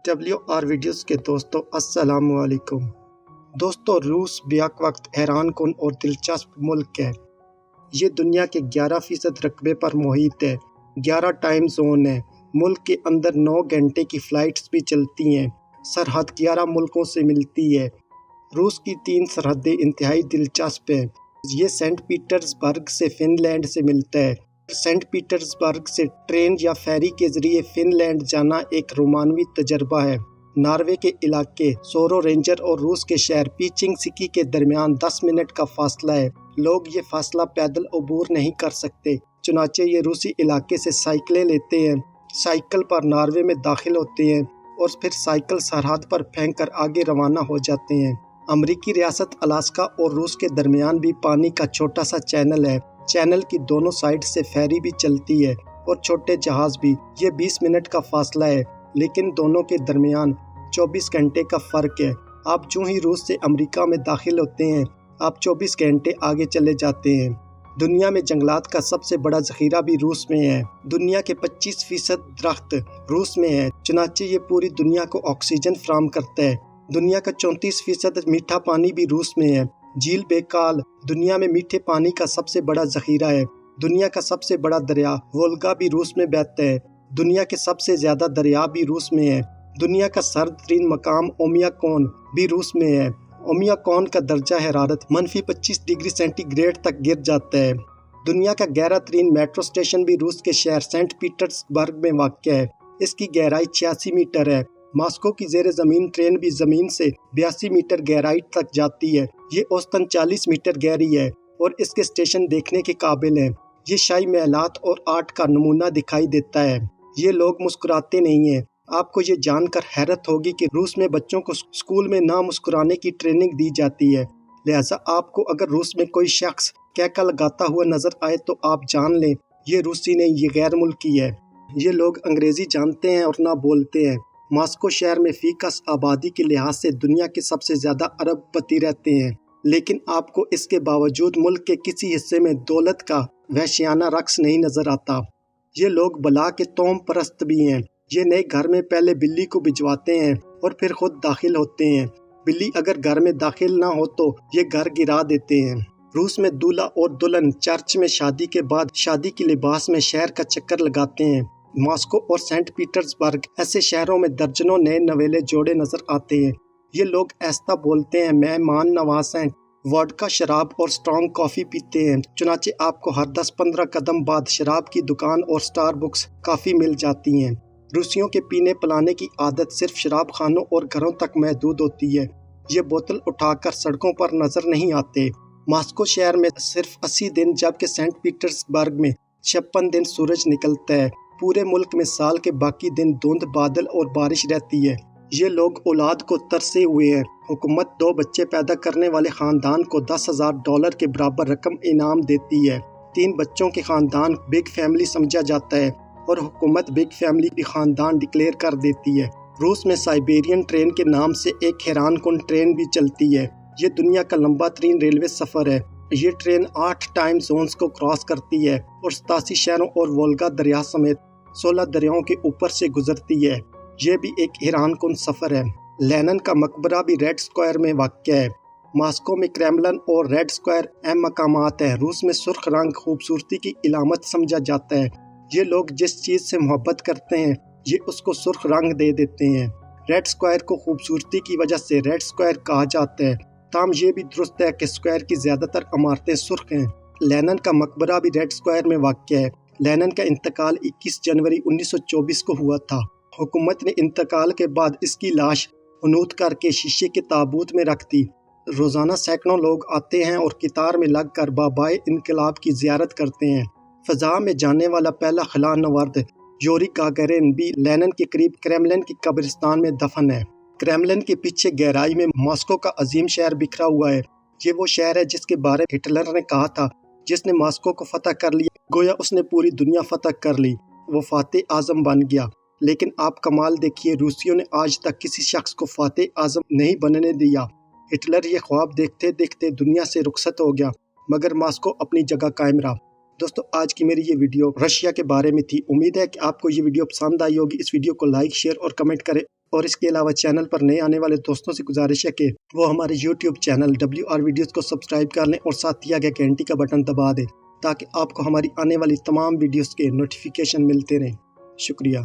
WR videos کے دوستوں السلام علیکم۔ دوستوں، روس بیک وقت حیران کن اور دلچسپ ملک ہے۔ یہ دنیا کے 11% رقبے پر محیط ہے۔ 11 ٹائم زون ہیں۔ ملک کے اندر 9 گھنٹے کی فلائٹس بھی چلتی ہیں۔ سرحد 11 ملکوں سے ملتی ہے۔ روس کی 3 سرحدیں انتہائی دلچسپ ہیں۔ یہ سینٹ پیٹرز برگ سے فن لینڈ سے ملتا ہے۔ سینٹ پیٹرز برگ سے ٹرین یا فیری کے ذریعے فن لینڈ جانا ایک رومانوی تجربہ ہے۔ ناروے کے علاقے سورو رینجر اور روس کے شہر پیچنگ سکی کے درمیان 10 منٹ کا فاصلہ ہے۔ لوگ یہ فاصلہ پیدل عبور نہیں کر سکتے، چنانچہ یہ روسی علاقے سے سائیکلیں لیتے ہیں، سائیکل پر ناروے میں داخل ہوتے ہیں اور پھر سائیکل سرحد پر پھینک کر آگے روانہ ہو جاتے ہیں۔ امریکی ریاست الاسکا اور روس کے درمیان بھی پانی کا چھوٹا سا چینل ہے۔ چینل کی دونوں سائڈ سے فیری بھی چلتی ہے اور چھوٹے جہاز بھی۔ یہ 20 منٹ کا فاصلہ ہے، لیکن دونوں کے درمیان 24 گھنٹے کا فرق ہے۔ آپ جو ہی روس سے امریکہ میں داخل ہوتے ہیں، آپ 24 گھنٹے آگے چلے جاتے ہیں۔ دنیا میں جنگلات کا سب سے بڑا ذخیرہ بھی روس میں ہے۔ دنیا کے 25% درخت روس میں ہیں، چنانچہ یہ پوری دنیا کو آکسیجن فراہم کرتا ہے۔ دنیا کا 34% میٹھا پانی بھی روس میں ہے۔ جھیل بیکال دنیا میں میٹھے پانی کا سب سے بڑا ذخیرہ ہے۔ دنیا کا سب سے بڑا دریا وولگا بھی روس میں بہتا ہے۔ دنیا کے سب سے زیادہ دریا بھی روس میں ہیں۔ دنیا کا سرد ترین مقام اومیاکون بھی روس میں ہے۔ اومیاکون کا درجہ حرارت -25 ڈگری سینٹی گریڈ تک گر جاتا ہے۔ دنیا کا گہرا ترین میٹرو اسٹیشن بھی روس کے شہر سینٹ پیٹرز برگ میں واقع ہے۔ اس کی گہرائی 86 میٹر ہے۔ ماسکو کی زیر زمین ٹرین بھی زمین سے 82 میٹر گہرائی تک جاتی ہے۔ یہ اوسطاً 40 میٹر گہری ہے اور اس کے اسٹیشن دیکھنے کے قابل ہیں۔ یہ شاہی محلات اور آرٹ کا نمونہ دکھائی دیتا ہے۔ یہ لوگ مسکراتے نہیں ہیں۔ آپ کو یہ جان کر حیرت ہوگی کہ روس میں بچوں کو اسکول میں نہ مسکرانے کی ٹریننگ دی جاتی ہے۔ لہٰذا آپ کو اگر روس میں کوئی شخص کہکہ لگاتا ہوا نظر آئے تو آپ جان لیں یہ روسی نہیں، یہ غیر ملکی ہے۔ یہ لوگ انگریزی جانتے ہیں اور نہ بولتے ہیں۔ ماسکو شہر میں فی کس آبادی کے لحاظ سے دنیا کے سب سے زیادہ ارب پتی رہتے ہیں، لیکن آپ کو اس کے باوجود ملک کے کسی حصے میں دولت کا وحشیانہ رقص نہیں نظر آتا۔ یہ لوگ بلا کے توم پرست بھی ہیں۔ یہ نئے گھر میں پہلے بلی کو بھجواتے ہیں اور پھر خود داخل ہوتے ہیں۔ بلی اگر گھر میں داخل نہ ہو تو یہ گھر گرا دیتے ہیں۔ روس میں دولہا اور دلہن چرچ میں شادی کے بعد شادی کے لباس میں شہر کا چکر لگاتے ہیں۔ ماسکو اور سینٹ پیٹرز برگ ایسے شہروں میں درجنوں نئے نویلے جوڑے نظر آتے ہیں۔ یہ لوگ ایسا بولتے ہیں، مہمان نواز ہیں، وڈکا شراب اور اسٹرانگ کافی پیتے ہیں، چنانچہ آپ کو ہر 10-15 قدم بعد شراب کی دکان اور سٹار بکس کافی مل جاتی ہیں۔ روسیوں کے پینے پلانے کی عادت صرف شراب خانوں اور گھروں تک محدود ہوتی ہے۔ یہ بوتل اٹھا کر سڑکوں پر نظر نہیں آتے۔ ماسکو شہر میں صرف 80 دن جبکہ سینٹ پیٹرز برگ میں 56 دن سورج نکلتا ہے۔ پورے ملک میں سال کے باقی دن دھند، بادل اور بارش رہتی ہے۔ یہ لوگ اولاد کو ترسے ہوئے ہیں۔ حکومت 2 بچے پیدا کرنے والے خاندان کو $10,000 کے برابر رقم انعام دیتی ہے۔ 3 بچوں کے خاندان بگ فیملی سمجھا جاتا ہے اور حکومت بگ فیملی خاندان ڈکلیئر کر دیتی ہے۔ روس میں سائبیرین ٹرین کے نام سے ایک حیران کن ٹرین بھی چلتی ہے۔ یہ دنیا کا لمبا ترین ریلوے سفر ہے۔ یہ ٹرین 8 ٹائم زونز کو کراس کرتی ہے اور 87 شہروں اور وولگا دریا سمیت 16 دریاؤں کے اوپر سے گزرتی ہے۔ یہ بھی ایک حیران کن سفر ہے۔ لینن کا مقبرہ بھی ریڈ اسکوائر میں واقع ہے۔ ماسکو میں کریملن اور ریڈ اسکوائر اہم مقامات ہیں۔ روس میں سرخ رنگ خوبصورتی کی علامت سمجھا جاتا ہے۔ یہ لوگ جس چیز سے محبت کرتے ہیں یہ اس کو سرخ رنگ دے دیتے ہیں۔ ریڈ اسکوائر کو خوبصورتی کی وجہ سے ریڈ اسکوائر کہا جاتا ہے، تاہم یہ بھی درست ہے کہ اسکوائر کی زیادہ تر عمارتیں سرخ ہیں۔ لینن کا مقبرہ بھی ریڈ اسکوائر میں واقع ہے۔ لینن کا انتقال 21 جنوری 1924 کو ہوا تھا۔ حکومت نے انتقال کے بعد اس کی لاش حنوط کر کے شیشے کے تابوت میں رکھ دی۔ روزانہ سینکڑوں لوگ آتے ہیں اور قطار میں لگ کر بابائے انقلاب کی زیارت کرتے ہیں۔ فضا میں جانے والا پہلا خلا نورد یوری گاگارین بھی لینن کے قریب کریملن کی قبرستان میں دفن ہے۔ کریملن کے پیچھے گہرائی میں ماسکو کا عظیم شہر بکھرا ہوا ہے۔ یہ وہ شہر ہے جس کے بارے میں ہٹلر نے کہا تھا، جس نے ماسکو کو فتح کر لیا گویا اس نے پوری دنیا فتح کر لی، وہ فاتح اعظم بن گیا۔ لیکن آپ کمال دیکھیے، روسیوں نے آج تک کسی شخص کو فاتح اعظم نہیں بننے دیا۔ ہٹلر یہ خواب دیکھتے دیکھتے دنیا سے رخصت ہو گیا، مگر ماسکو اپنی جگہ قائم رہا۔ دوستو، آج کی میری یہ ویڈیو رشیا کے بارے میں تھی۔ امید ہے کہ آپ کو یہ ویڈیو پسند آئی ہوگی۔ اس ویڈیو کو لائک، شیئر اور کمنٹ کریں اور اس کے علاوہ چینل پر نئے آنے والے دوستوں سے گزارش ہے کہ وہ ہمارے یوٹیوب چینل WR ویڈیوز کو سبسکرائب کر لیں اور ساتھ دیا گیا گھنٹی کا بٹن دبا دیں تاکہ آپ کو ہماری آنے والی تمام ویڈیوز کے نوٹیفیکیشن ملتے رہیں۔ شکریہ۔